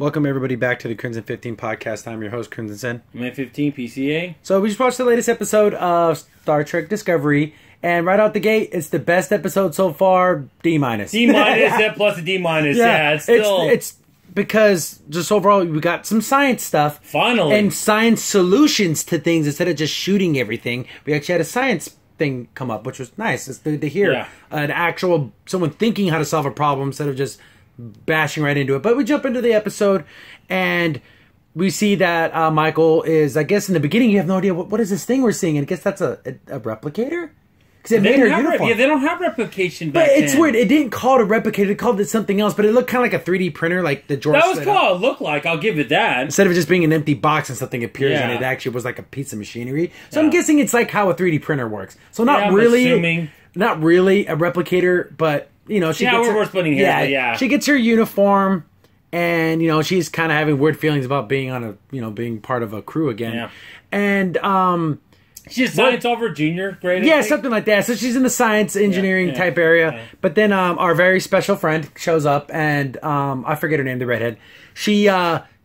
Welcome everybody back to the Crimson 15 podcast. I'm your host, Crimson Sen. I'm at 15 PCA. So we just watched the latest episode of Star Trek Discovery, and right out the gate, it's the best episode so far. D-. D- yeah, plus a D-. Yeah, it's still... It's because just overall, we got some science stuff. Finally. And science solutions to things instead of just shooting everything. We actually had a science thing come up, which was nice. It's to hear an actual, someone thinking how to solve a problem instead of just bashing right into it. But we jump into the episode and we see that Michael is, I guess in the beginning you have no idea what is this thing we're seeing, and I guess that's a replicator, because it made her uniform. Yeah, they don't have replication back then. But it's weird, it didn't call it a replicator, it called it something else, but it looked kind of like a 3D printer, like the George. That was cool. It looked like, I'll give it that. Instead of just being an empty box and something appears and it actually was like a piece of machinery. So I'm guessing it's like how a 3D printer works. So not really a replicator, but you know, she gets we're splitting hairs, she gets her uniform, and you know, she's kind of having weird feelings about being on being part of a crew again. Yeah. And she's science over junior grade. Yeah, something like that. So she's in the science engineering type area. Yeah. But then our very special friend shows up, and I forget her name, the redhead. She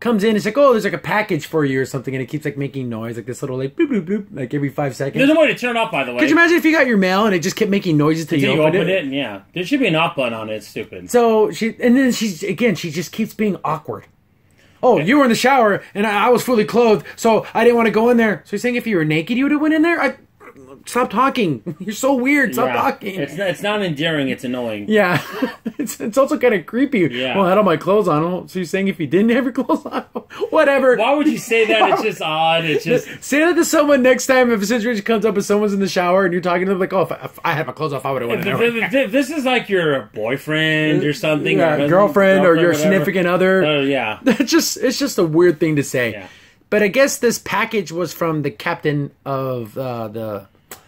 comes in and it's like, oh, there's like a package for you or something, and it keeps like making noise, like this little like bloop bloop bloop, like every 5 seconds. There's no way to turn it off, by the way. Could you imagine if you got your mail and it just kept making noises till you opened it? Yeah, there should be an off button on it. It's stupid. So she just keeps being awkward. Oh, you were in the shower and I was fully clothed, so I didn't want to go in there. So you're saying if you were naked, you would have went in there? Stop talking. You're so weird. Stop talking. It's not endearing. It's annoying. Yeah. it's also kind of creepy. Yeah. Well, I had all my clothes on. So you're saying if you didn't have your clothes on? Whatever. Why would you say that? It's just odd. It's just... Say that to someone next time if a situation comes up and someone's in the shower and you're talking to them like, oh, if I had my clothes off, I would have went in there. This is like your boyfriend or something. Yeah, or girlfriend or your significant other. Yeah. It's just a weird thing to say. Yeah. But I guess this package was from the captain of the...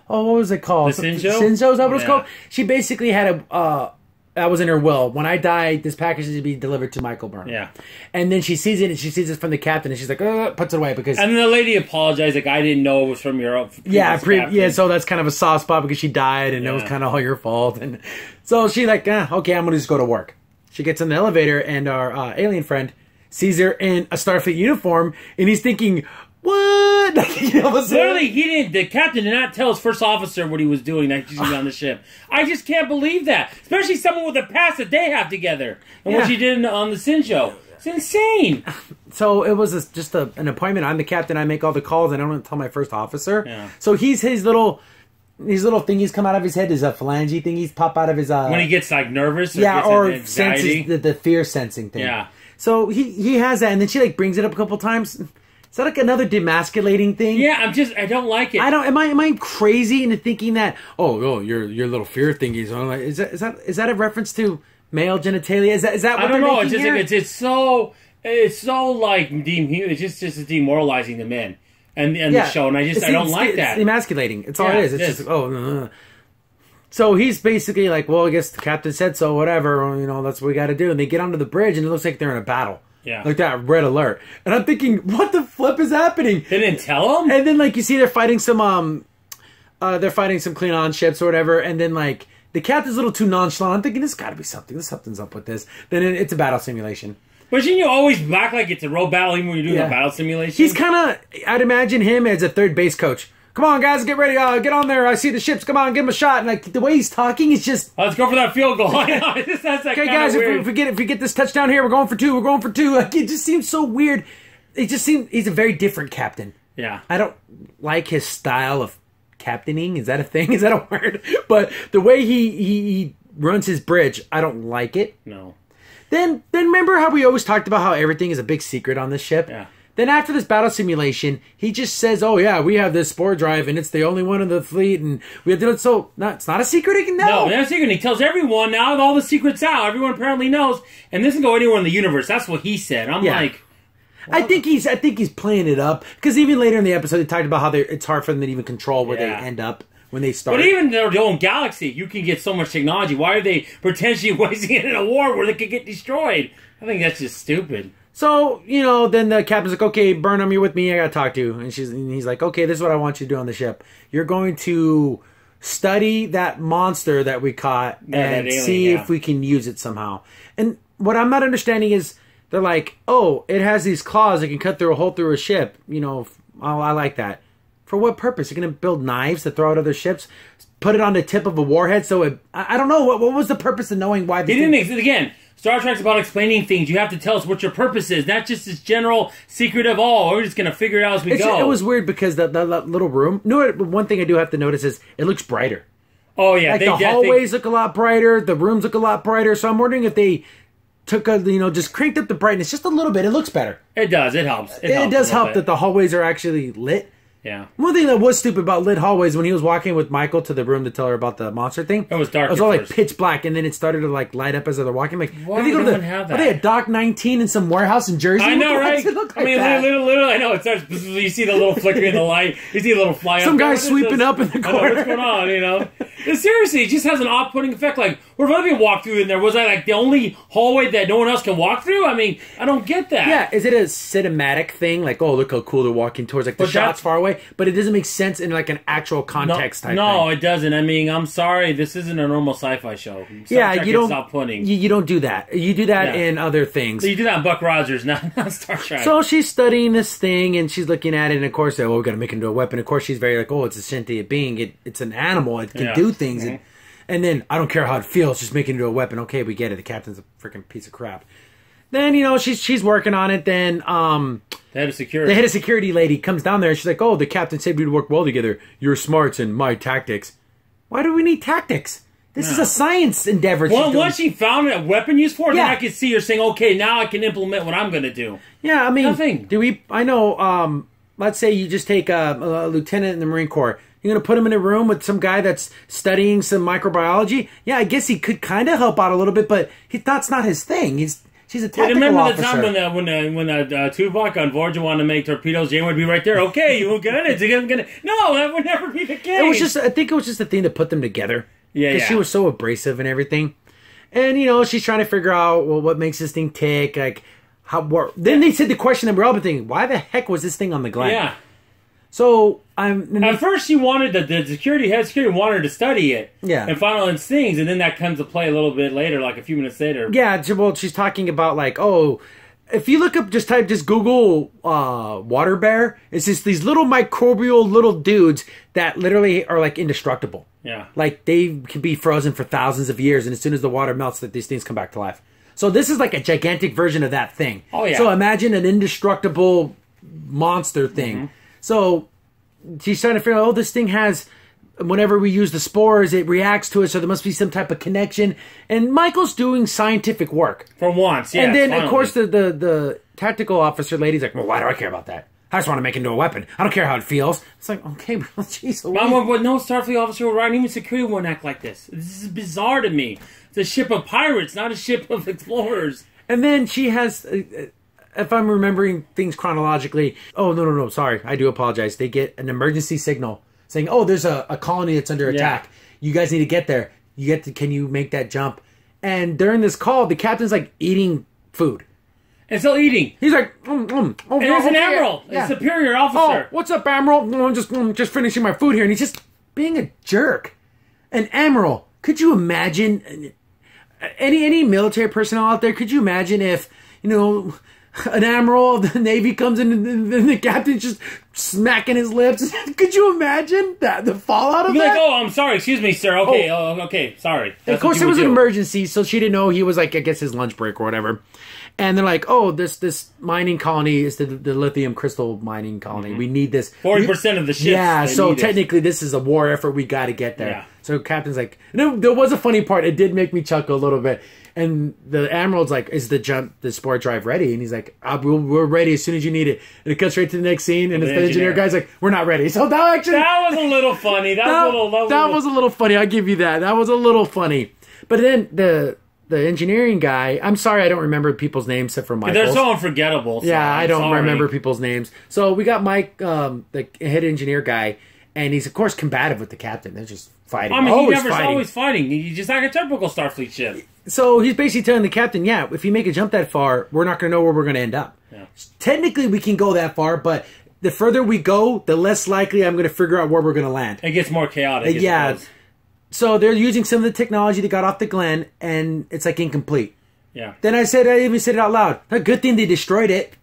Oh, what was it called? The Sinjo? Sinjo, is that what it was called? She basically had that was in her will. When I die, this package is to be delivered to Michael Burnham. Yeah. And then she sees it, and she sees it from the captain, and she's like, puts it away because... And the lady apologized, like, I didn't know it was from your... so that's kind of a soft spot because she died, and it was kind of all your fault. And so she's like, okay, I'm going to just go to work. She gets in the elevator, and our alien friend sees her in a Starfleet uniform, and he's thinking... What? Literally, the captain did not tell his first officer what he was doing that he's on the ship. I just can't believe that. Especially someone with the past that they have together. And what she did on the Sinjo. It's insane. So it was just an appointment. I'm the captain. I make all the calls, and I don't tell my first officer. Yeah. So he's his little... These little thingies come out of his head. There's a phalange thingies pop out of his... when he gets, like, nervous? Or senses the fear sensing thing. Yeah. So he has that, and then she, like, brings it up a couple times... Is that like another demasculating thing? Yeah, I don't like it. Am I crazy into thinking that? Oh, your little fear thingies. Like, is that a reference to male genitalia? Is that what I don't know. It's just here? It's so like it's just demoralizing the men and the show, and I don't like that. It's emasculating. It's all it is. It's just So he's basically like, well, I guess the captain said so. Whatever, that's what we got to do. And they get onto the bridge, and it looks like they're in a battle. Yeah. Like that red alert. And I'm thinking, what the flip is happening? They didn't tell him? And then like you see they're fighting some Klingon ships or whatever, and then like the captain's a little too nonchalant. I'm thinking there's gotta be something. Something's up with this. Then it's a battle simulation. But shouldn't you always back like it's a real battle even when you're doing a battle simulation? He's kinda I'd imagine him as a third base coach. Come on, guys, get ready. Get on there. I see the ships. Come on, give him a shot. And like the way he's talking is just... Let's go for that field goal. Okay, guys, if we get this touchdown here, we're going for two. We're going for two. Like, it just seems so weird. It just seems... He's a very different captain. Yeah. I don't like his style of captaining. Is that a thing? Is that a word? But the way he runs his bridge, I don't like it. No. Then remember how we always talked about how everything is a big secret on this ship? Yeah. Then after this battle simulation, he just says, oh yeah, we have this spore drive and it's the only one in the fleet and we have to do it. So it's not a secret? No, it's not a secret. He tells everyone now all the secrets out. Everyone apparently knows. And this can go anywhere in the universe. That's what he said. I'm like... Well, I think he's playing it up. Because even later in the episode, he talked about how it's hard for them to even control where they end up when they start. But even their own galaxy, you can get so much technology. Why are they potentially wasting it in a war where they could get destroyed? I think that's just stupid. So, then the captain's like, okay, Burnham, you're with me, I gotta talk to you. And he's like, okay, this is what I want you to do on the ship. You're going to study that monster that we caught and see if we can use it somehow. And what I'm not understanding is they're like, oh, it has these claws that can cut through a hole through a ship. You know, oh, I like that. For what purpose? You're going to build knives to throw at other ships? Put it on the tip of a warhead so it... I don't know. What was the purpose of knowing why... Again, Star Trek's about explaining things. You have to tell us what your purpose is. Not just this general secret of, we're just going to figure it out as we go. It was weird because that little room... No, one thing I do have to notice is it looks brighter. Oh, yeah. Like the hallways look a lot brighter. The rooms look a lot brighter. So I'm wondering if they... just cranked up the brightness just a little bit. It looks better. It does. It helps. It does help that the hallways are actually lit. Yeah. One thing that was stupid about lit hallways when he was walking with Michael to the room to tell her about the monster thing. It was dark. It was all like pitch black, and then it started to like light up as they're walking. Like, why would anyone have that? Are they at Dock 19 in some warehouse in Jersey? I know, right? I mean, literally, I know. It starts. You see the little flicker in the light. You see a little fly. Some guy sweeping up in the corner. What's going on? You know. Seriously, it just has an off-putting effect. Like, where other people walk through in there, was I like the only hallway that no one else can walk through? I mean, I don't get that. Yeah, is it a cinematic thing? Like, oh, look how cool they're walking towards, like the shots far away, but it doesn't make sense in like an actual context type thing. No, it doesn't. I mean, I'm sorry, this isn't a normal sci-fi show. You don't stop putting. You don't do that. You do that in other things. So you do that in Buck Rogers, not Star Trek. So she's studying this thing and she's looking at it, and of course, we got to make it into a weapon. Of course, she's very like, oh, it's a sentient being. It's an animal. It can do things. Mm-hmm. And then, I don't care how it feels, just make it into a weapon. Okay, we get it. The captain's a freaking piece of crap. Then, she's working on it. Then, the head of security lady comes down there and she's like, oh, the captain said we'd work well together. Your smarts and my tactics. Why do we need tactics? This is a science endeavor. Well, once she found a weapon used for it, then I could see her saying, okay, now I can implement what I'm going to do. Yeah, I mean, nothing. I know, let's say you just take a lieutenant in the Marine Corps. You're going to put him in a room with some guy that's studying some microbiology? Yeah, I guess he could kind of help out a little bit, but that's not his thing. She's a tactical remember officer. the time when Tuvok on Voyager wanted to make torpedoes? Jane would be right there. Okay, you got it. No, that would never be the case. I think it was just a thing to put them together. Yeah, because she was so abrasive and everything. And, she's trying to figure out, well, what makes this thing tick, like, Then they said the question that we're all been thinking, why the heck was this thing on the Glenn? Yeah. So at first she wanted the head security wanted her to study it, and find all these things, and then that comes to play a little bit later, like a few minutes later. Yeah, well, she's talking about like, oh, if you look up, just Google water bear. It's just these little microbial little dudes that literally are like indestructible. Yeah, like they can be frozen for thousands of years, and as soon as the water melts, that these things come back to life. So this is like a gigantic version of that thing. Oh yeah. So imagine an indestructible monster thing. Mm-hmm. So she's trying to figure out, this thing has, whenever we use the spores, it reacts to it, so there must be some type of connection. And Michael's doing scientific work. For once, yeah. And then, of course, the tactical officer lady's like, well, why do I care about that? I just want to make it into a weapon. I don't care how it feels. It's like, okay, bro, jeez. But no Starfleet officer would ride, even security won't act like this. This is bizarre to me. It's a ship of pirates, not a ship of explorers. And then she has... if I'm remembering things chronologically, no, sorry, I do apologize. They get an emergency signal saying, oh, there's a colony that's under attack. You guys need to get there. Can you make that jump? And during this call, the captain's like eating food. And still eating. He's like, and it's an admiral, a superior officer. Oh, what's up, admiral? I'm just finishing my food here. And he's just being a jerk. An admiral. Could you imagine, any military personnel out there, could you imagine if, an admiral of the Navy comes in and the captain's just smacking his lips? Could you imagine the fallout of that? Like, oh, I'm sorry. Excuse me, sir. Okay, okay, sorry. Of course, it was an emergency, so she didn't know he was like, I guess, his lunch break or whatever. And they're like, oh, this mining colony is the lithium crystal mining colony. Mm-hmm. We need this. 40% of the ships. Yeah, so technically this is a war effort. We got to get there. Yeah. So Captain's like, there was a funny part. It did make me chuckle a little bit. And the Admiral's like, is the sport drive ready? And he's like, we're ready as soon as you need it. And it cuts right to the next scene. And the engineer guy's like, we're not ready. So that was a little funny. That was a little funny. I'll give you that. That was a little funny. But then the engineering guy, I'm sorry I don't remember people's names except for Michael's. They're so unforgettable. So yeah, I don't remember people's names. So we got Mike, the head engineer guy, and he's, of course, combative with the captain. They're just fighting. I mean, always fighting. He's just like a typical Starfleet ship. So he's basically telling the captain, yeah, if you make a jump that far, we're not going to know where we're going to end up. Yeah. Technically, we can go that far, but the further we go, the less likely I'm going to figure out where we're going to land. It gets more chaotic. Yeah. So they're using some of the technology they got off the Glenn, and it's like incomplete. Yeah. Then I even said it out loud. A good thing they destroyed it.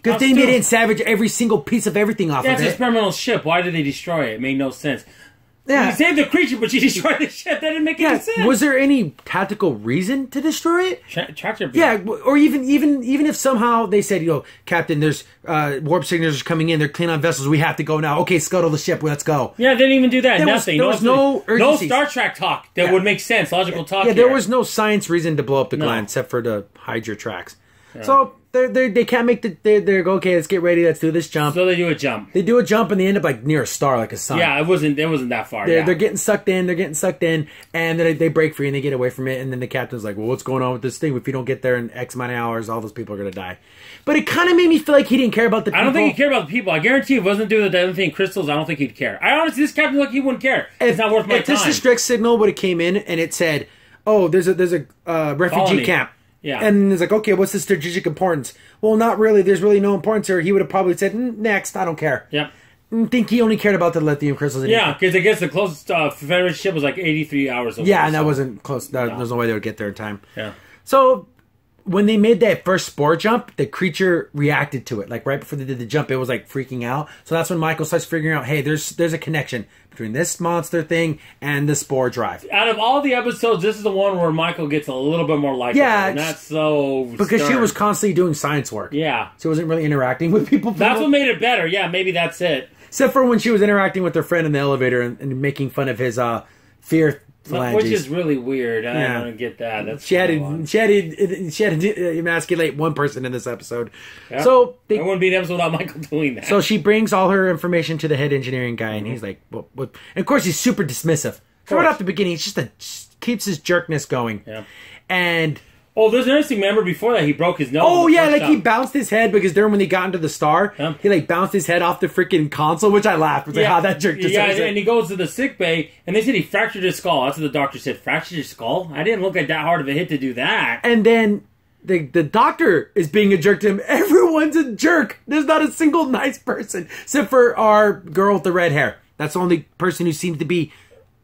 Good thing they didn't savage every single piece of everything off of it. That's an experimental ship. Why did they destroy it? It made no sense. Yeah. You saved the creature, but you destroyed the ship. That didn't make any sense. Was there any tactical reason to destroy it? Tractor beam. Yeah, or even if somehow they said, Captain, there's warp signatures coming in. They're Klingon vessels. We have to go now. Okay, scuttle the ship. Let's go. Yeah, they didn't even do that. Nothing. There was no urgency. No Star Trek talk that would make sense. Logical talk. Yeah, there was no science reason to blow up the Glenn except for to hide your tracks. Yeah. So they can't make they're okay. Let's get ready. Let's do this jump. So they do a jump. They do a jump and they end up like near a star, like a sun. Yeah, it wasn't that far. They're getting sucked in. And then they break free and they get away from it. And then the captain's like, "Well, what's going on with this thing? If you don't get there in X amount of hours, all those people are gonna die." But it kind of made me feel like he didn't care about the people. I don't think he cared about the people. I guarantee if it wasn't doing the other thing, crystals, I don't think he'd care. I honestly, this captain looked like he wouldn't care. It's not worth my time. If this distress signal would have came in and it said, "Oh, there's a refugee Colony. camp." Yeah. And it's like, okay, what's the strategic importance? Well, not really. There's really no importance here. He would have probably said, next, I don't care. Yep. I think he only cared about the lithium crystals. Yeah, because I guess the closest Federation ship was like 83 hours away. Yeah, and that wasn't close. There's no way they would get there in time. Yeah. So when they made that first spore jump, the creature reacted to it. Like right before they did the jump, it was like freaking out. So that's when Michael starts figuring out, hey, there's a connection between this monster thing and the spore drive. Out of all the episodes, this is the one where Michael gets a little bit more likable. Yeah, and that's so because stern. she was constantly doing science work. Yeah, she wasn't really interacting with people. That's what made it better. Yeah, maybe that's it. Except for when she was interacting with her friend in the elevator and making fun of his fear phalanges. Which is really weird. I don't get that. That's she had to emasculate one person in this episode. Yeah. So I wouldn't be an episode without Michael doing that. So she brings all her information to the head engineering guy, and he's like, what? And of course he's super dismissive. Right off the beginning, he's just keeps his jerkness going. Yeah. And there's an interesting member before that he broke his nose. Oh yeah, like he bounced his head because then when he got into the star, he like bounced his head off the freaking console, which I laughed. It's like how that jerk just and he goes to the sick bay, and they said he fractured his skull. That's what the doctor said. Fractured his skull? I didn't look like that hard of a hit to do that. And then the doctor is being a jerk to him. Everyone's a jerk. There's not a single nice person except for our girl with the red hair. That's the only person who seems to be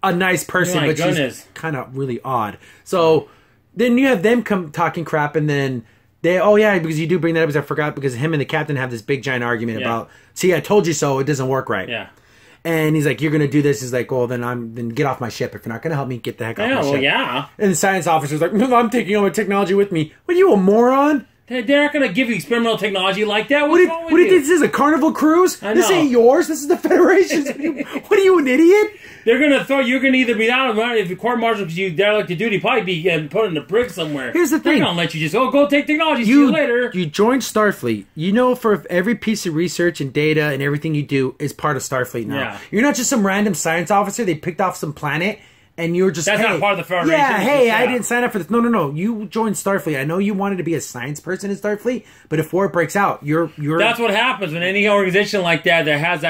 a nice person, but she's kind of really odd. So then you have them come talking crap, and then because you do bring that up, because I forgot, because him and the captain have this big giant argument about, see, I told you so, it doesn't work right. Yeah. And he's like, you're going to do this. He's like, well, then get off my ship. If you're not going to help me, get the heck off my ship. Yeah. And the science officer's like, no, I'm taking all my technology with me. What are you, a moron? They're not going to give you experimental technology like that. What this is a Carnival cruise? This ain't yours. This is the Federation's. What are you, an idiot? They're going to throw. You're going to either be down if you court martial because you derelict to duty, probably be put in a brig somewhere. Here's the thing: they're going to let you just go take technology. See you later. You joined Starfleet. You know, for every piece of research and data and everything you do is part of Starfleet now. Yeah. You're not just some random science officer they picked off some planet. And you're just that's not part of the Federation. Yeah, I didn't sign up for this. No. You joined Starfleet. I know you wanted to be a science person in Starfleet, but if war breaks out, you're. That's what happens when any organization like that has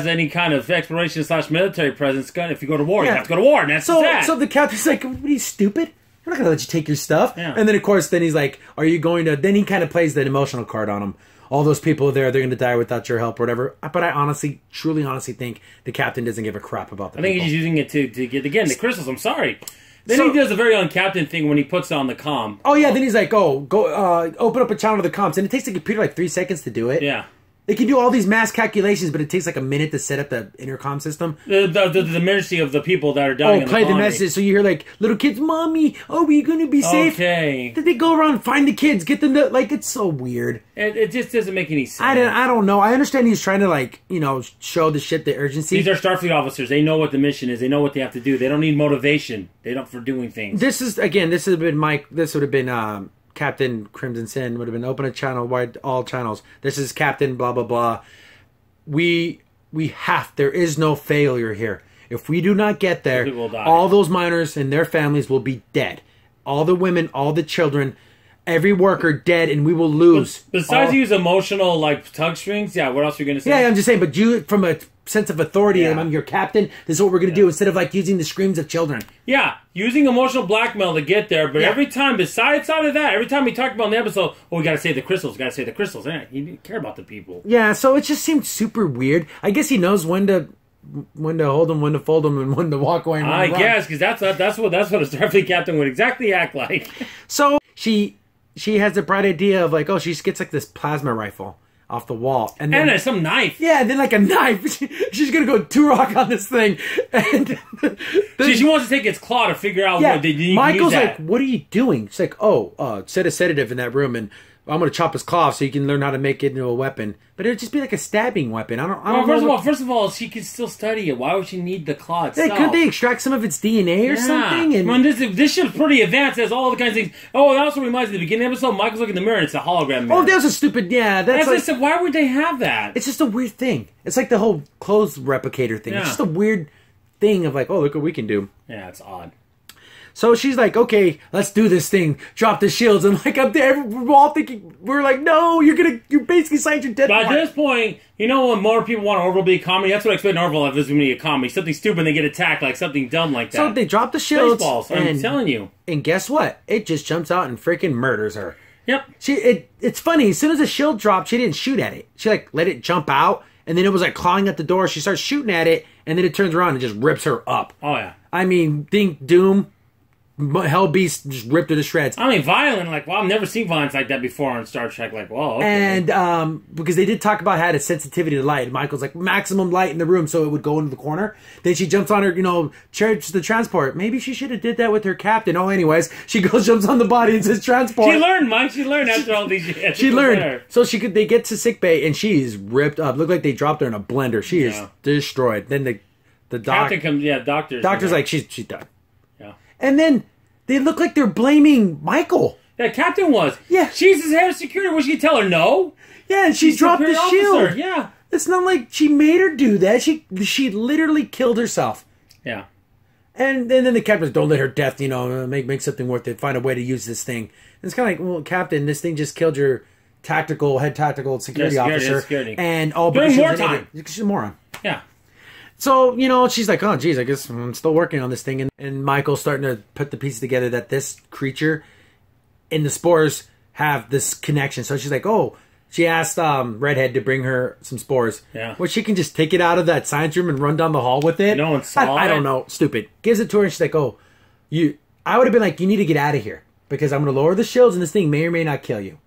any kind of exploration / military presence. If you go to war, you have to go to war, and that's that. So the captain's like, "What are you, stupid? We're not gonna let you take your stuff." Yeah. And then of course, he's like, "Are you going to?" Then he kind of plays that emotional card on him. All those people they're going to die without your help or whatever. But I truly honestly think the captain doesn't give a crap about the people. I think he's using it to get, again, the crystals. I'm sorry. Then he does a very un-captain thing when he puts on the comm. Oh, yeah. Then he's like, go open up a channel to the comms. And it takes the computer like 3 seconds to do it. Yeah. They can do all these mass calculations, but it takes like a minute to set up the intercom system. The mercy of the people that are dying. Oh, play the message. So you hear like little kids, "Mommy, are you going to be safe?" Okay. Then they go around and find the kids, get them to it's so weird. It just doesn't make any sense. I don't know. I understand he's trying to show the ship the urgency. These are Starfleet officers. They know what the mission is. They know what they have to do. They don't need motivation. for doing things. This would have been Captain Crimson Sin would have been open a channel, wide all channels. This is Captain blah blah blah. There is no failure here. If we do not get there, all those miners and their families will be dead. All the women, all the children, every worker dead, and we will lose. Besides use emotional tug strings, what else are you going to say? Yeah, I'm just saying, but you, from a sense of authority, and I'm your captain, this is what we're going to do, instead of using the screams of children. Yeah, using emotional blackmail to get there, but every time, besides out of that, every time we talked about in the episode, we got to save the crystals, He didn't care about the people. Yeah, so it just seemed super weird. I guess he knows when to hold them, when to fold them, and when to walk away. And I guess, because that's what a Starfleet captain would exactly act like. So she has the bright idea of like, oh, she gets like this plasma rifle off the wall, and then some knife. Yeah, and then like a knife. She's gonna go Turok on this thing, and she wants to take its claw to figure out what they need. Michael's like, "What are you doing?" She's like, "Oh, set a sedative in that room, and I'm gonna chop his claw off so you can learn how to make it into a weapon." But it would just be like a stabbing weapon. I don't know. First of all, she can still study it. Why would she need the claw itself? Couldn't they extract some of its DNA or something? And this ship's pretty advanced. It has all the kinds of things. Oh, it also reminds me of the beginning of the episode. Michael's looking in the mirror and it's a hologram mirror. Oh, that was a stupid. Yeah, that's like, I said, why would they have that? It's just a weird thing. It's like the whole clothes replicator thing. Yeah. It's just a weird thing of like, oh, look what we can do. Yeah, it's odd. So she's like, okay, let's do this thing. Drop the shields. And like up there, we're all thinking, we're like, no, you basically signed your death. But at this point, you know when more people want Orville to be a comedy? That's what I expect Orville if this is going to be a comedy. Something stupid and they get attacked, like something dumb like that. So they drop the shields. Baseballs, I'm telling you. And guess what? It just jumps out and freaking murders her. Yep. It's funny. As soon as the shield dropped, she didn't shoot at it. She like let it jump out. And then it was like clawing at the door. She starts shooting at it. And then it turns around and just rips her up. Oh, yeah. I mean, think Doom. Hell Beast just ripped her to shreds. I mean, violent, like, well, I've never seen violence like that before on Star Trek. Like, whoa, okay. And because they did talk about how it had sensitivity to light. Michael's like, maximum light in the room so it would go into the corner. Then she jumps on her, charge the transport. Maybe she should have did that with her captain. Oh, anyways, she jumps on the body and says transport. She learned, Mike. She learned after all these years. She learned. There. So they get to sickbay and she's ripped up. Looked like they dropped her in a blender. She is destroyed. Then the captain comes, doctor's like, she's done. Yeah. And then they look like they're blaming Michael. Yeah, Captain was. Yeah. She's his head of security. Was she tell her no? Yeah, and she dropped the shield. Officer. Yeah. It's not like she made her do that. She literally killed herself. Yeah. And then the captain's, don't let her death, make something worth it. Find a way to use this thing. And it's kind of like, well, Captain, this thing just killed your head tactical security officer. And during wartime. She's a moron. Yeah. So, she's like, oh, geez, I guess I'm still working on this thing. And Michael's starting to put the pieces together that this creature and the spores have this connection. So she's like, oh, she asked Redhead to bring her some spores. Yeah. Which she can just take it out of that science room and run down the hall with it. No one saw it. I don't know. Stupid. Gives it to her and she's like, oh, I would have been like, you need to get out of here. Because I'm going to lower the shields and this thing may or may not kill you.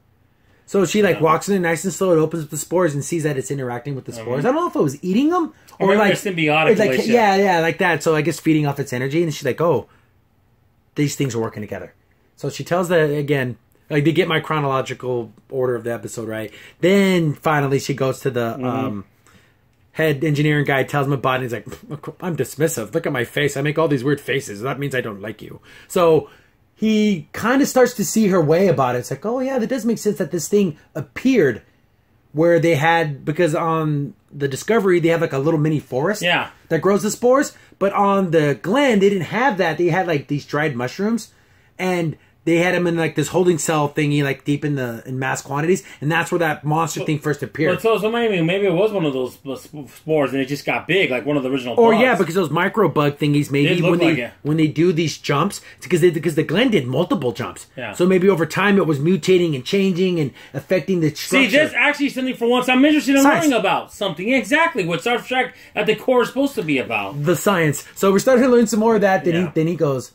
So she walks in there nice and slow. It opens up the spores and sees that it's interacting with the spores. I don't know if it was eating them or like symbiotic. Like, yeah, like that. So I guess feeding off its energy. And she's like, oh, these things are working together. So she tells that again, like to get my chronological order of the episode right. Then finally she goes to the head engineering guy, tells him about it. He's like, I'm dismissive. Look at my face. I make all these weird faces. That means I don't like you. So he kind of starts to see her way about it. It's like, oh yeah, that does make sense that this thing appeared where they had, because on the Discovery, they have like a little mini forest that grows the spores. But on the Glen, they didn't have that. They had like these dried mushrooms. And they had them in like this holding cell thingy, like deep in mass quantities, and that's where that monster thing first appeared. So maybe it was one of those spores, and it just got big, like one of the original bugs. Or yeah, because those micro bug thingies, maybe when they do these jumps, it's because the Glen did multiple jumps. Yeah. So maybe over time it was mutating and changing and affecting the structure. See, that's actually something for once I'm interested in learning about. Something exactly what Star Trek at the core is supposed to be about. The science. So we're starting to learn some more of that. Then he goes,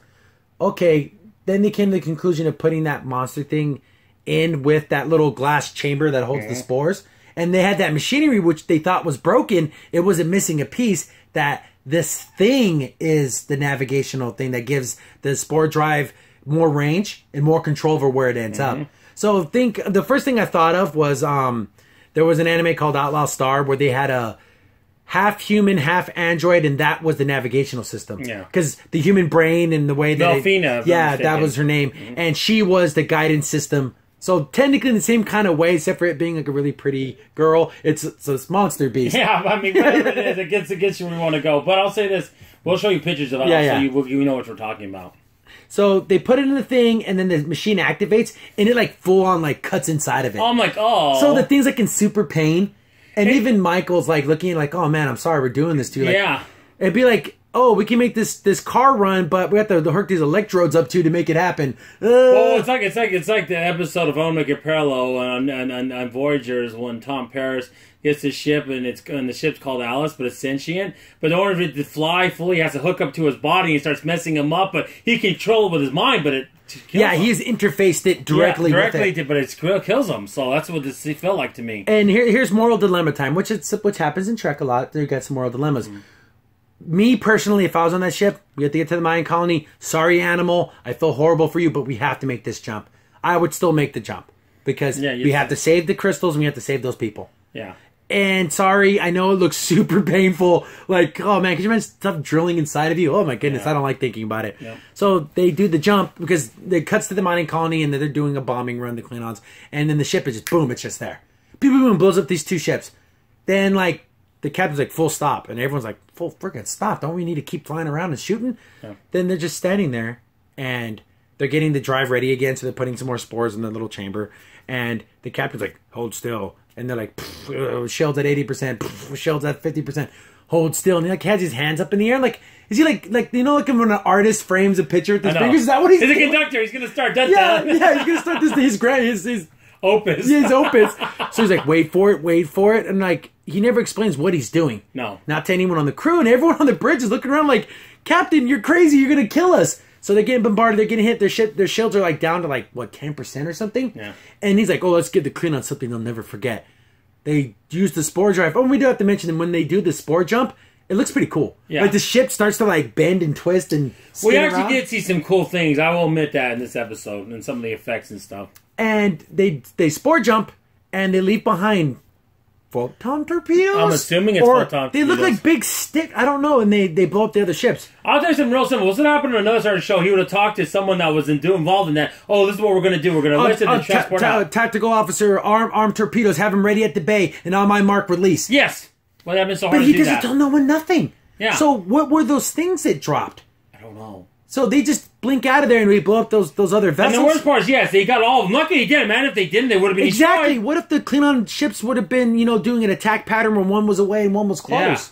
okay. Then they came to the conclusion of putting that monster thing in with that little glass chamber that holds the spores. And they had that machinery, which they thought was broken. It wasn't missing a piece. That this thing is the navigational thing that gives the spore drive more range and more control over where it ends up. So the first thing I thought of was there was an anime called Outlaw Star where they had a half human, half android, and that was the navigational system. Yeah. Because the human brain and the way that Delphina. That was her name. And she was the guidance system. So technically in the same kind of way, except for it being like a really pretty girl, it's this monster beast. Yeah, I mean, whatever it is, it gets you where we want to go. But I'll say this. We'll show you pictures of it so you know what we're talking about. So they put it in the thing, and then the machine activates, and it like full on like cuts inside of it. I'm like, oh. So the thing's like in super pain. And even Michael's like looking like, oh man, I'm sorry we're doing this to you. Like, it'd be like oh, we can make this car run, but we have to hook these electrodes up to make it happen. Well, it's like the episode of I'll Make It Parallel on Voyagers when Tom Paris gets his ship and the ship's called Alice, but it's sentient. But in order for it to fly fully, he has to hook up to his body and starts messing him up. But he can control it with his mind, but it kills him. He's interfaced it directly with it. But it kills him. So that's what this felt like to me. And here's moral dilemma time, which happens in Trek a lot. They got some moral dilemmas. Me personally, if I was on that ship, we have to get to the Mayan colony. Sorry, animal. I feel horrible for you, but we have to make this jump. I would still make the jump because we have to save the crystals and we have to save those people. Yeah. And sorry, I know it looks super painful. Like, oh man, could you imagine stuff drilling inside of you? Oh my goodness, I don't like thinking about it. Yeah. So they do the jump because it cuts to the mining colony and they're doing a bombing run, the Klingons. And then the ship is just, boom, it's just there. Boom, boom, blows up these two ships. Then, like, the captain's like, full stop. And everyone's like, full freaking stop. Don't we need to keep flying around and shooting? Yeah. Then they're just standing there and they're getting the drive ready again. So they're putting some more spores in the little chamber. And the captain's like, hold still. And they're like, shields at 80%, shields at 50%, hold still. And he like has his hands up in the air. Like, is he like you know, like when an artist frames a picture with his fingers? Is that what he's doing? He's a conductor. He's going to start that. Yeah, he's going to start his opus. Yeah, his opus. So he's like, wait for it. And like, he never explains what he's doing. No. Not to anyone on the crew. And everyone on the bridge is looking around like, Captain, you're crazy. You're going to kill us. So they're getting bombarded. They're getting hit. Their shields are like down to like, what, 10% or something? Yeah. And he's like, oh, let's give the Klingons something they'll never forget. They use the spore drive. Oh, we do have to mention that when they do the spore jump, it looks pretty cool. Yeah. Like the ship starts to like bend and twist and spin We actually around. did see some cool things. I will admit that in this episode and some of the effects and stuff. And they spore jump and they leave behind photon torpedoes. I'm assuming it's photon torpedoes. They look like big stick. I don't know. And they blow up the other ships. I'll tell you something real simple. What's going to happen in another sort of show? He would have talked to someone that was involved in that. Oh, this is what we're going to do. We're going to listen and transport out. Tactical officer, armed torpedoes, have them ready at the bay, and on my mark, release. Yes. Well, that been so hard to do that. But he doesn't tell no one nothing. Yeah. So what were those things that dropped? I don't know. So they just blink out of there and we blow up those other vessels. And the worst part is, yes, they got all of them. Lucky they did, man. If they didn't, they would have been exactly. destroyed. What if the Klingon ships would have been, doing an attack pattern where one was away and one was close?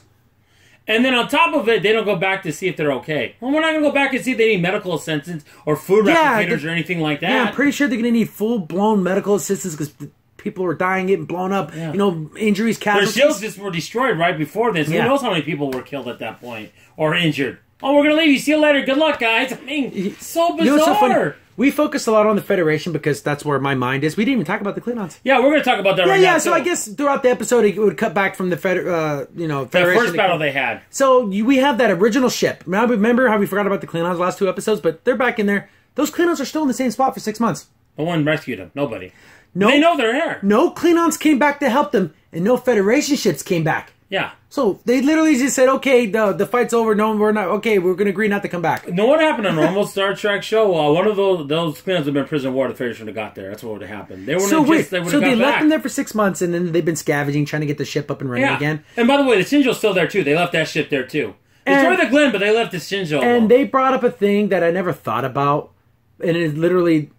Yeah. And then on top of it, they don't go back to see if they're okay. Well, we're not going to go back and see if they need medical assistance or food replicators or anything like that. Yeah, I'm pretty sure they're going to need full-blown medical assistance because people are dying, getting blown up. Yeah. Injuries, casualties. Their shields just were destroyed right before this. Who knows how many people were killed at that point or injured? Oh, we're going to leave you. See you later. Good luck, guys. I mean, so bizarre. So funny? We focused a lot on the Federation because that's where my mind is. We didn't even talk about the Klingons. Yeah, we're going to talk about that right now. Yeah, so I guess throughout the episode, it would cut back from the Federation. The first battle they had. So we have that original ship. Now, remember how we forgot about the Klingons last two episodes? But they're back in there. Those Klingons are still in the same spot for 6 months. No one rescued them. Nobody. They know they're here. No Klingons came back to help them, and no Federation ships came back. Yeah. So they literally just said, okay, the fight's over. No, we're not. Okay, we're going to agree not to come back. Know what happened on a normal Star Trek show? One of those Klingons would have been in prison war. The Federation would have got there. That's what would have happened. They they left them there for 6 months, and then they've been scavenging, trying to get the ship up and running again. And by the way, the Shinjo's still there too. They left that ship there too. They destroyed the Glen, but they left the Shinjo alone. And they brought up a thing that I never thought about, and it's literally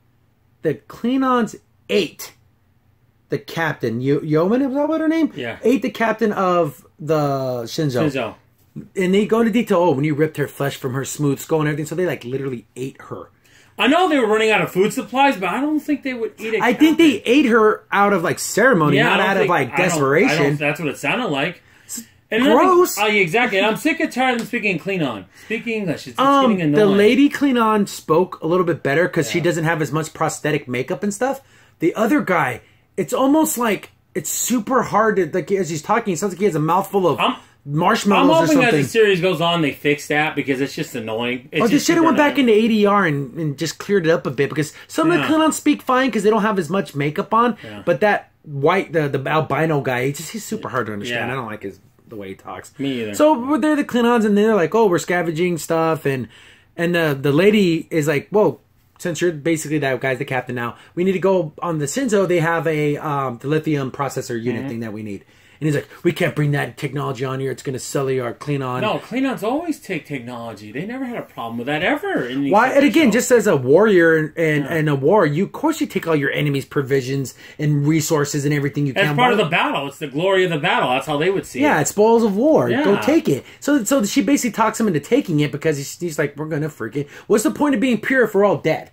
the Klingons ate the captain. Yeoman, is that what her name? Yeah. Ate the captain of the Shinjo. And they go into detail, when you ripped her flesh from her smooth skull and everything, so they literally ate her. I know they were running out of food supplies, but I don't think they would eat a captain. I think they ate her out of ceremony, not out of desperation. That's what it sounded like. And gross. Exactly. And I'm sick and tired of them speaking Klingon. Speaking English. It's getting annoying. The lady Klingon spoke a little bit better because she doesn't have as much prosthetic makeup and stuff. The other guy, it's almost like it's super hard to, as he's talking, it sounds like he has a mouthful of marshmallows or something. I'm hoping as the series goes on, they fix that because it's just annoying. They should have went back into ADR and just cleared it up a bit because some of the Klingons speak fine because they don't have as much makeup on. Yeah. But that white, the albino guy, he's super hard to understand. I don't like the way he talks. Me either. So they're the Klingons and they're like, oh, we're scavenging stuff. And the lady is like, whoa, since you're basically that guy's the captain now, we need to go on the Shinjo. They have a the lithium processor unit thing that we need. and he's like, we can't bring that technology on here. It's going to sully our Klingon. No, Klingons always take technology. They never had a problem with that ever. Why? And again, just as a warrior and a war, of course you take all your enemy's provisions and resources and everything you can. It's part of the battle. It's the glory of the battle. That's how they would see it. Yeah, it's spoils of war. Yeah. Go take it. So she basically talks him into taking it because he's like, we're going to freaking... What's the point of being pure if we're all dead?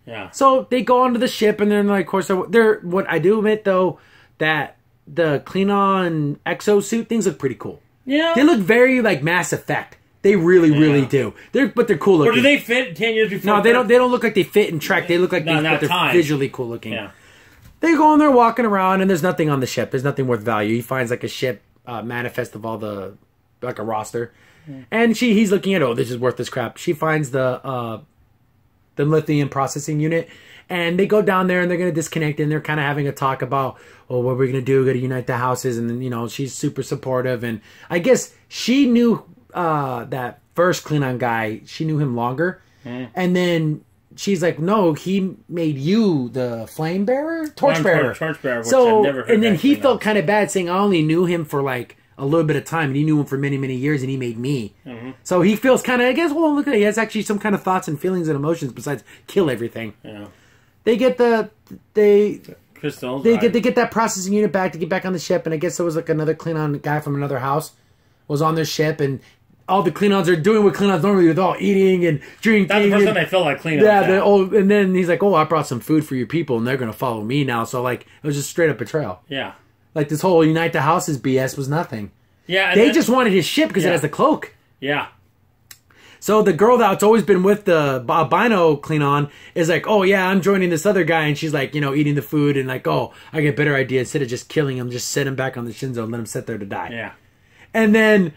Yeah. So they go onto the ship, and then, like, of course, they're... What I do admit, though, that the Klingon exosuit things look pretty cool. Yeah. They look very, like, Mass Effect. They really do. But they're cool looking. Or do they fit 10 years before? No, they don't look like they fit in Trek. They look like they're visually cool looking. Yeah. They go on there walking around, and there's nothing on the ship. There's nothing worth value. He finds, like, a ship manifest of all the... Like a roster. And he's looking at, this is worthless crap. She finds the lithium processing unit, and they go down there and they're going to disconnect, and they're kind of having a talk about, what we're going to do, got to unite the houses, and then, she's super supportive, and I guess she knew that first Klingon guy, she knew him longer, and then she's like, no, he made you the flame bearer? Torchbearer. Torchbearer, which so, I've never heard. And then he felt kind of bad saying, I only knew him for like a little bit of time, and he knew him for many, many years, and he made me. Mm-hmm. So he feels kind of, I guess, well, look at it. He has actually some kind of thoughts and feelings and emotions besides kill everything. Yeah. They get crystals. They get that processing unit back to get back on the ship, and I guess there was like another Klingon guy from another house was on their ship, and all the Klingons are doing what Klingons normally do. They're all eating and drinking. That's the first time they feel like Klingons. Yeah, and then he's like, I brought some food for your people, and they're going to follow me now. So, like, it was just straight up betrayal. Yeah. Like, this whole Unite the Houses BS was nothing. Yeah. They just wanted his ship because it has the cloak. Yeah. So the girl that's always been with the albino Klingon is like, I'm joining this other guy. And she's like, eating the food and like, I get a better idea. Instead of just killing him, just set him back on the Shinzo and let him sit there to die. Yeah. And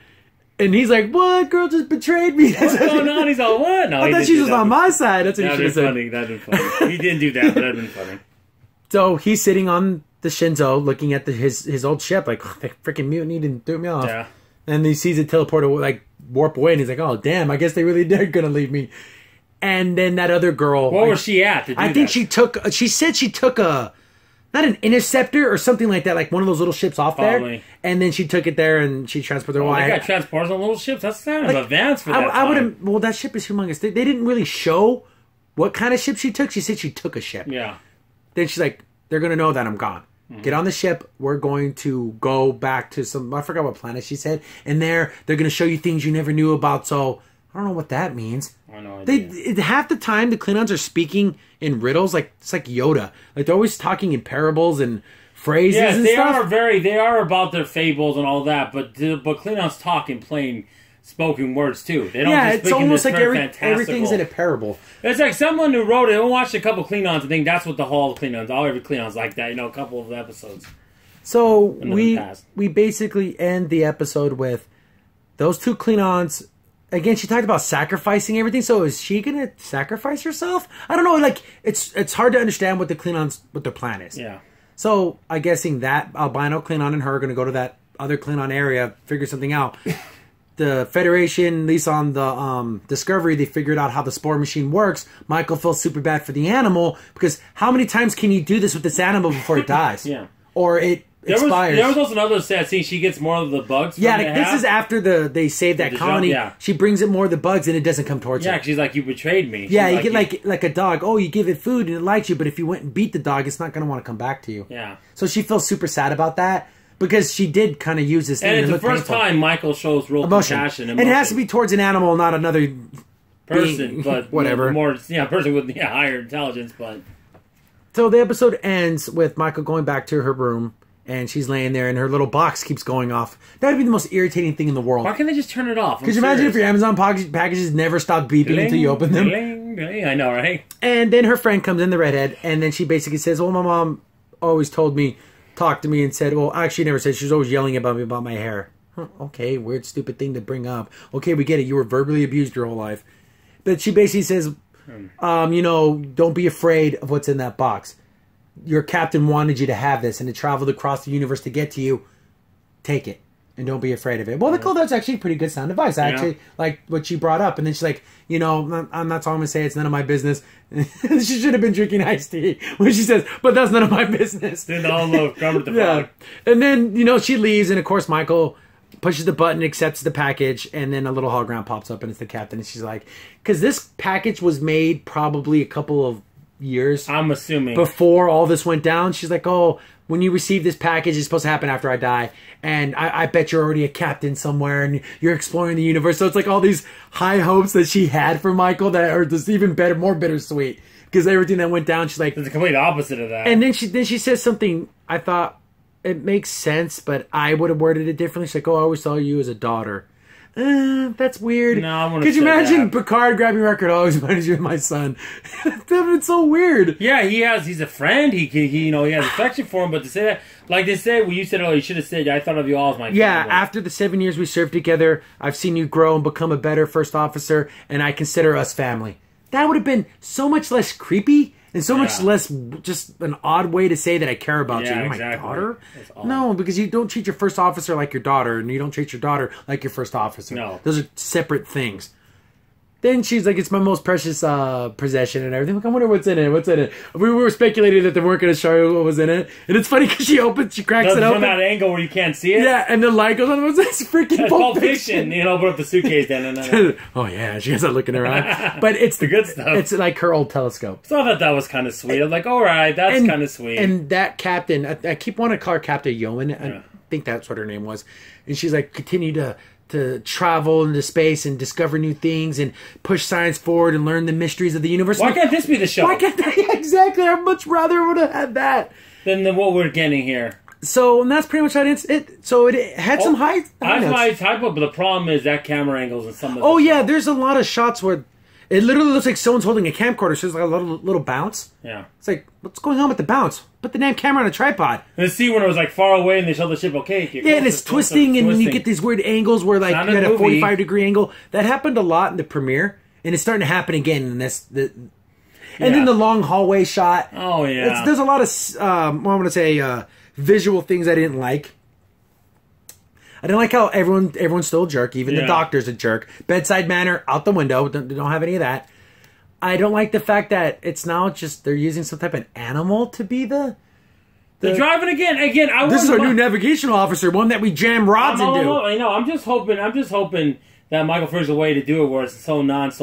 he's like, what? Girl just betrayed me. What's going on? He's all, what? No, I thought she was on my side. That's what he should have said. That'd been funny. He didn't do that, but that'd been funny. So he's sitting on the Shinzo looking at his old ship like, they freaking mutinied and threw me off. Yeah. And he sees it teleport like warp away, and he's like, oh, damn, I guess they really did going to leave me. And then that other girl... Where was she at to do I think she said she took not an interceptor or something like that, like one of those little ships off there. And then she took it there and she transported her. They got transporters on little ships. That's kind of advanced for that I would have... Well, that ship is humongous. They didn't really show what kind of ship she took. She said she took a ship. Yeah. Then she's like, they're going to know that I'm gone. Get on the ship. We're going to go back to some... I forgot what planet she said. And they're going to show you things you never knew about. So, I don't know what that means. I know. Half the time, the Klingons are speaking in riddles. Like, it's like Yoda. Like, they're always talking in parables and phrases and stuff. They are about their fables and all that. But Klingons talk in plain spoken words, too. They don't just it's almost like everything's in a parable. It's like someone who wrote it and watched a couple Klingons and think that's what the whole Klingons, every Klingons like that, a couple of episodes. So we basically end the episode with those two Klingons. Again, she talked about sacrificing everything. So is she going to sacrifice herself? I don't know. Like, it's hard to understand what their plan is. Yeah. So I'm guessing that albino Klingon and her are going to go to that other Klingon area, figure something out. The Federation, at least on the Discovery, they figured out how the spore machine works. Michael feels super bad for the animal because how many times can you do this with this animal before it dies? Yeah. Or it expires. There was also another sad scene. She gets more of the bugs. Yeah, this is after they save that colony. She brings it more of the bugs and it doesn't come towards her. Yeah, she's like, you betrayed me. Yeah, you get like a dog. Oh, you give it food and it likes you, but if you went and beat the dog, it's not going to want to come back to you. Yeah. So she feels super sad about that. Because she did kind of use this thing. And it's the first time Michael shows real compassion. And it has to be towards an animal, not another person, but whatever. Person with higher intelligence, but. So the episode ends with Michael going back to her room, and she's laying there, and her little box keeps going off. That'd be the most irritating thing in the world. Why can't they just turn it off? Could you imagine if your Amazon packages never stopped beeping until you open them? Bling. I know, right? And then her friend comes in, the redhead, and then she basically says, well, my mom always told me, talked to me and said, well, actually never said, she was always yelling about me about my hair. Okay, weird, stupid thing to bring up. Okay, we get it. You were verbally abused your whole life. But she basically says, don't be afraid of what's in that box. Your captain wanted you to have this, and it traveled across the universe to get to you. Take it. and don't be afraid of it. Well, Nicole, that's actually a pretty good sound advice. I actually like what she brought up. And then she's like, you know, I'm not all I'm going to say. It's none of my business. She should have been drinking iced tea when she says, but that's none of my business. Then all love covered the phone. And then, you know, she leaves. And, of course, Michael pushes the button, accepts the package. And then a little hologram pops up and it's the captain. And she's like, because this package was made probably a couple of years. I'm assuming. Before all this went down. She's like, oh, when you receive this package, it's supposed to happen after I die. And I bet you're already a captain somewhere and you're exploring the universe. So it's like all these high hopes that she had for Michael that are just even better, more bittersweet. Because everything that went down, she's like... It's the complete opposite of that. And then she says something, I thought, it makes sense, but I would have worded it differently. She's like, oh, I always saw you as a daughter. That's weird. No, I want to. Could you imagine Picard grabbing your record? Always reminds you of my son. It's so weird. Yeah, he's a friend. He you know, he has affection for him. But to say that, like they said, well, you said, oh, you should have said, I thought of you all as my family. Yeah, after the 7 years we served together, I've seen you grow and become a better first officer, and I consider us family. That would have been so much less creepy. And so much less just an odd way to say that I care about you. You're my daughter? No, because you don't treat your first officer like your daughter, and you don't treat your daughter like your first officer. No. Those are separate things. Then she's like, it's my most precious possession and everything. Like, I wonder what's in it. What's in it? We were speculating that they weren't going to show you what was in it. And it's funny because she cracks it open. From that angle where you can't see it? Yeah, and the light goes on. What's this freaking Pulp Fiction? You know, open up the suitcase then. Oh, yeah, she has that looking around. But it's the good stuff. It's like her old telescope. So I thought that was kind of sweet. I'm like, all right, that's kind of sweet. And that captain, I keep wanting to call her Captain Yeoman. I think that's what her name was. And she's like, continue to travel into space and discover new things and push science forward and learn the mysteries of the universe. Why can't this be the show? Why can't that? Yeah, exactly. I'd much rather would have had that than what we're getting here. So, and that's pretty much how it. So it had some high. That's why it's high, but the problem is that camera angles and some of. Oh yeah, there's a lot of shots where it literally looks like someone's holding a camcorder. So there's like a little bounce. Yeah. It's like, what's going on with the bounce? Put the damn camera on a tripod. And the scene when it was like far away and they showed the ship okay. Yeah, and it's twisting, and you get these weird angles where like you had a 45-degree angle. That happened a lot in the premiere, and it's starting to happen again in this. And then the long hallway shot. Oh yeah. There's a lot of I'm going to say visual things I didn't like. I didn't like how everyone's still a jerk. Even the doctor's a jerk. Bedside manner out the window. Don't have any of that. I don't like the fact that it's now just they're using some type of animal to be the they're driving again. This is our new navigational officer, one that we jam rods into. I know. I'm just hoping that Michael figures a way to do it where it's so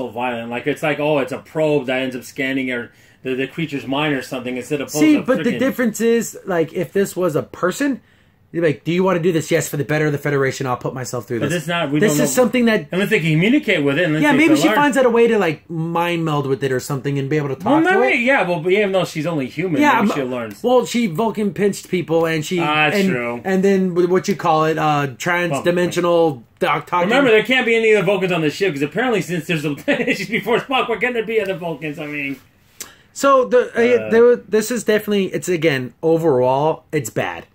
violent. Like it's like, oh, it's a probe that ends up scanning the creature's mind or something instead of. See, but the difference is like if this was a person. You're like, do you want to do this? Yes, for the better of the Federation, I'll put myself through this. But this not. This is something that unless they can communicate with it. Yeah, maybe she finds out a way to like mind meld with it or something and be able to talk to it. Yeah, but even though she's only human, maybe she learns. Well, she Vulcan pinched people, and she. That's true. And then what you call it, trans-dimensional talking. Remember, there can't be any other Vulcans on the ship because apparently, since there's a before Spock, what can there be other Vulcans? I mean. So this is definitely again overall it's bad.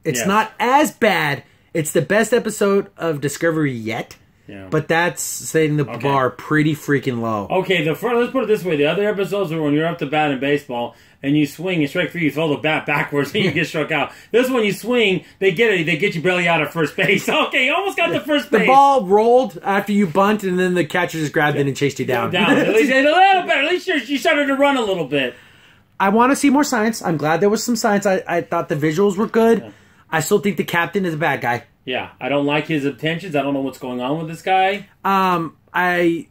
It's not as bad. It's the best episode of Discovery yet. Yeah. But that's setting the bar pretty freaking low. Okay, let's put it this way. The other episodes are when you're up to bat in baseball and you swing and strike three, you throw the bat backwards and you get struck out. This one you swing, they get you barely out of first base. Okay, you almost got the first base. The ball rolled after you bunt and then the catcher just grabbed it and chased you down. At least a little bit. At least you started to run a little bit. I want to see more science. I'm glad there was some science. I thought the visuals were good. Yeah. I still think the captain is a bad guy. Yeah, I don't like his intentions. I don't know what's going on with this guy. I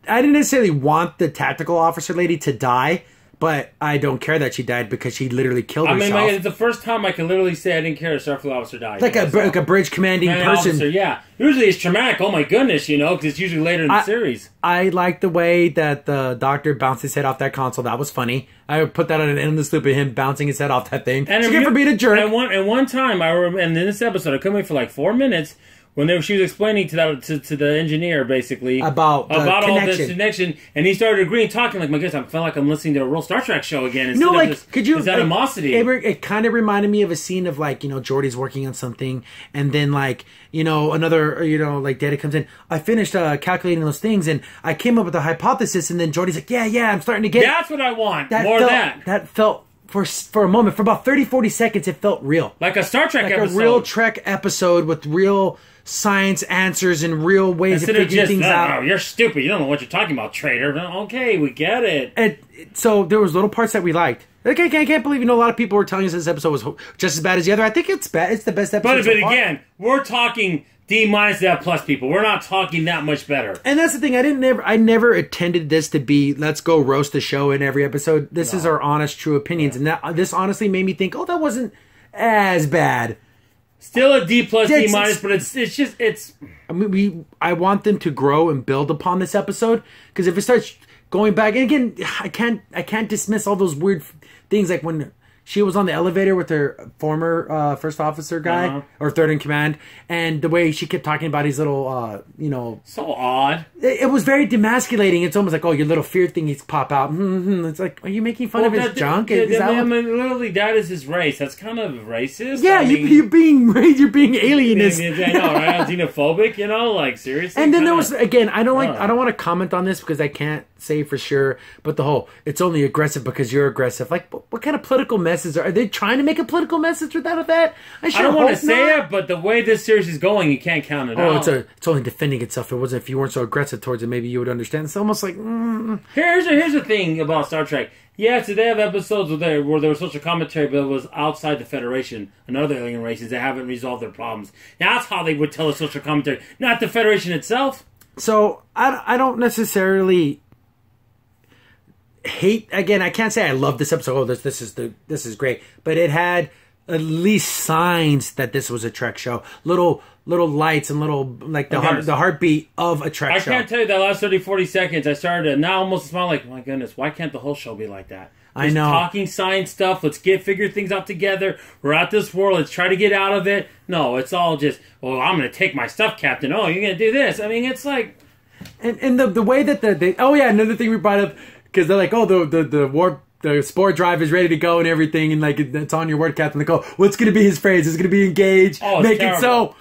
didn't necessarily want the tactical officer lady to die, but I don't care that she died because she literally killed herself. I mean, it's the first time I can literally say I didn't care a Starfleet officer died. Like a bridge commanding person. Officer, yeah. Usually it's traumatic. Oh my goodness, because it's usually later in the series. I like the way that the doctor bounced his head off that console. That was funny. I put that on an endless loop of him bouncing his head off that thing. And for being a jerk. And one time, I remember, and in this episode, I couldn't wait for like 4 minutes. When she was explaining to the engineer basically about all this connection, and he started agreeing, talking like, my goodness, I felt like I'm listening to a real Star Trek show again. No, like, could you? This animosity. It kind of reminded me of a scene of like, Geordi's working on something, and then like, another, like Data comes in. I finished calculating those things, and I came up with a hypothesis, and then Geordi's like, yeah, I'm starting to get. That's what I want. More of that. That felt for a moment, for about 30, 40 seconds, it felt real. Like a Star Trek episode. Like a real Trek episode with real science answers and real ways of figuring things out. Oh, you're stupid. You don't know what you're talking about, traitor. Okay, we get it. And so there was little parts that we liked. Like, I can't believe, a lot of people were telling us this episode was just as bad as the other. I think it's bad. It's the best episode But again, we're talking D- to F+ people. We're not talking that much better. And that's the thing. I never intended this to be let's go roast the show in every episode. This is our honest, true opinions, and this honestly made me think, that wasn't as bad. Still a D+, D-, but it's. I mean, I want them to grow and build upon this episode, because if it starts going back, and again, I can't dismiss all those weird things, like when she was on the elevator with her former first officer guy, or third in command, and the way she kept talking about his little, So odd. It was very demasculating. It's almost like, your little fear thingies pop out. It's like, are you making fun of his junk? Literally, that is his race. That's kind of racist. Yeah, you're being alienist. I know, right? Xenophobic, like, seriously? And then there was, again, I don't want to comment on this because I can't say for sure, but the whole, it's only aggressive because you're aggressive. Like, what kind of political message are they trying to make a political message with that? I don't want to say it, but the way this series is going, you can't count it out. It's only defending itself. If you weren't so aggressive towards it, maybe you would understand. It's almost like here's the thing about Star Trek. Yeah, so they have episodes where there was social commentary, but it was outside the Federation and other alien races that haven't resolved their problems. That's how they would tell a social commentary, not the Federation itself. So I don't necessarily hate. Again, I can't say I love this episode. This is great, but it had at least signs that this was a Trek show. Little lights and little, like, the heartbeat of a Trek show. I can't tell you that last 30, 40 seconds, I started to now almost smile like, my goodness, why can't the whole show be like that? I know. Talking science stuff. Let's figure things out together. We're at this world. Let's try to get out of it. No, it's all just, I'm going to take my stuff, Captain. Oh, you're going to do this. I mean, it's like... And the way that another thing we brought up, because they're like, the spore drive is ready to go and everything, and like it's on your word, Captain. Like, what's going to be his phrase? It's going to be engaged. Make terrible. It so.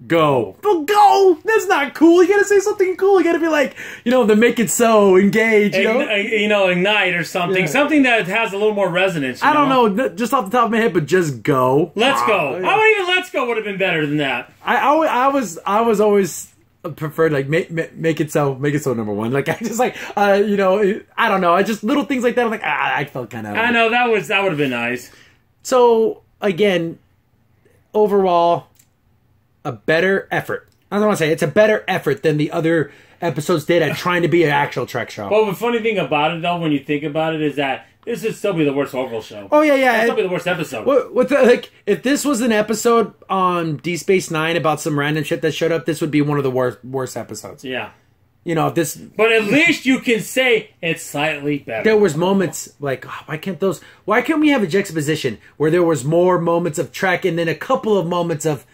Go. Well, go! That's not cool. You gotta say something cool. You gotta be like, the make it so, engage, ignite or something. Yeah. Something that has a little more resonance. I don't know, just off the top of my head, but just go. Let's go. Yeah. How about even let's go would have been better than that? I was always preferred, like, make it so number one. Like, I just like, I don't know. I just, little things like that, I'm like, I felt kind of... I know, that would have been nice. So, again, overall... a better effort. I don't want to say it's a better effort than the other episodes did at trying to be an actual Trek show. Well, the funny thing about it, though, when you think about it, is that this would still be the worst Orville show. Oh, yeah. It'd still be the worst episode. If this was an episode on Deep Space Nine about some random shit that showed up, this would be one of the worst episodes. Yeah. This... But at least you can say it's slightly better. There was moments like, why can't we have a juxtaposition where there was more moments of Trek and then a couple of moments of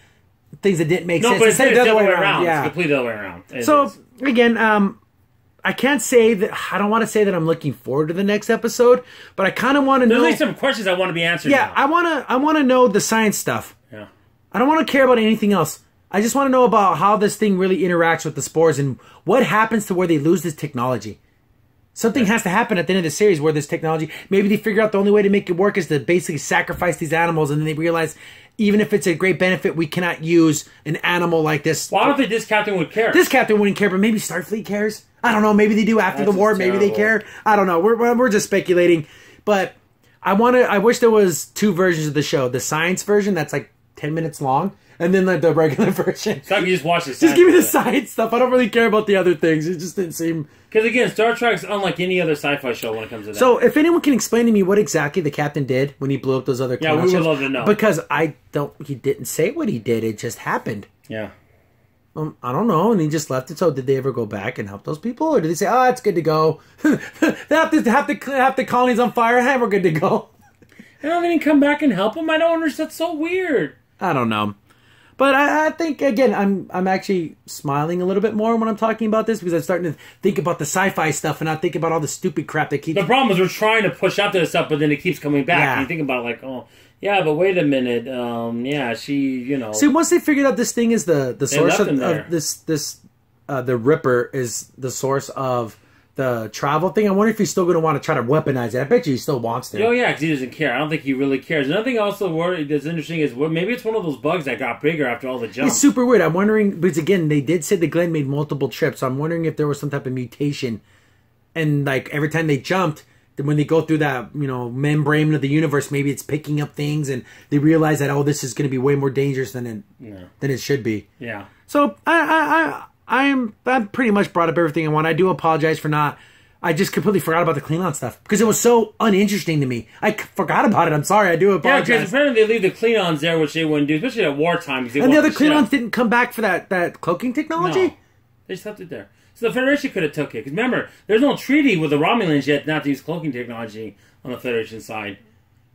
things that didn't make sense. No, but it's the other way around. Yeah. It's completely the other way around. Again, I can't say that... I don't want to say that I'm looking forward to the next episode, but I kind of want to know... There's some questions I want to be answered now. I want to know the science stuff. Yeah. I don't want to care about anything else. I just want to know about how this thing really interacts with the spores and what happens to where they lose this technology. Something has to happen at the end of the series where this technology... Maybe they figure out the only way to make it work is to basically sacrifice these animals, and then they realize... Even if it's a great benefit, we cannot use an animal like this. Why don't think this captain would care? This captain wouldn't care, but maybe Starfleet cares. I don't know. Maybe they do after the war. Maybe they care. I don't know. We're just speculating. But I wish there was two versions of the show. The science version that's like 10 minutes long, and then like the regular version. So I can just watch the science. Just give me the science stuff. I don't really care about the other things. It just didn't seem... Because again, Star Trek's unlike any other sci-fi show when it comes to that. So if anyone can explain to me what exactly the captain did when he blew up those other we would love to know. Because he didn't say what he did. It just happened. Yeah. I don't know, and he just left it. So did they ever go back and help those people, or did they say, it's good to go? They have the colonies on fire. Hey, we're good to go. They don't even come back and help them. I don't understand. That's so weird. I don't know. But I think, again, I'm actually smiling a little bit more when I'm talking about this because I'm starting to think about the sci-fi stuff and not think about all the stupid crap that keeps... The problem is we're trying to push out this stuff, but then it keeps coming back. Yeah. And you think about it like, yeah, but wait a minute. She, See, once they figured out this thing is the source of this the Ripper is the source of the travel thing. I wonder if he's still going to want to try to weaponize it. I bet you he still wants to. Oh yeah, because he doesn't care. I don't think he really cares. Another thing also that's interesting is maybe it's one of those bugs that got bigger after all the jumps. It's super weird. I'm wondering, because again, they did say that Glenn made multiple trips. So I'm wondering if there was some type of mutation, and like every time they jumped, then when they go through that membrane of the universe, maybe it's picking up things, and they realize that this is going to be way more dangerous than it should be. Yeah. So I'm pretty much brought up everything I want. I do apologize for not. I just completely forgot about the Klingon stuff because it was so uninteresting to me. I forgot about it. I'm sorry. I do apologize. Yeah, because apparently they leave the Klingons there, which they wouldn't do, especially at wartime. And the other Klingons didn't come back for that cloaking technology? No. They just left it there. So the Federation could have took it. Because remember, there's no treaty with the Romulans yet not to use cloaking technology on the Federation side.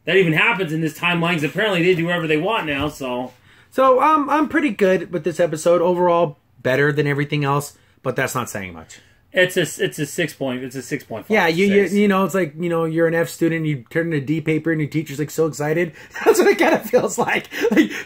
That even happens in this timeline because apparently they do whatever they want now, so... So I'm pretty good with this episode. Overall, better than everything else, but that's not saying much. It's a 6.5. It's a 6.5. Yeah, it's like you're an F student, you turn in a D paper, and your teacher's like so excited. That's what it kind of feels like.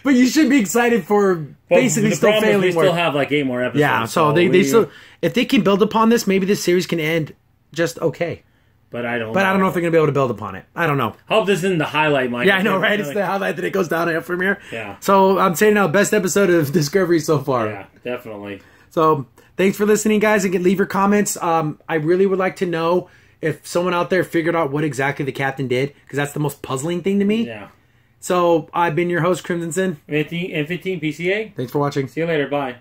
But you should be excited for basically still failing. We still have like 8 more episodes. Yeah, so they still, if they can build upon this, maybe this series can end just okay. But I don't know if they're going to be able to build upon it. I don't know. Hope this isn't the highlight, Mike. Yeah, I know, right? It's the highlight that it goes down at premiere. Yeah. So I'm saying now, best episode of Discovery so far. Yeah, definitely. So thanks for listening, guys, and leave your comments. I really would like to know if someone out there figured out what exactly the captain did, because that's the most puzzling thing to me. Yeah. So I've been your host, Crimson Sin. 15 PCA. Thanks for watching. See you later. Bye.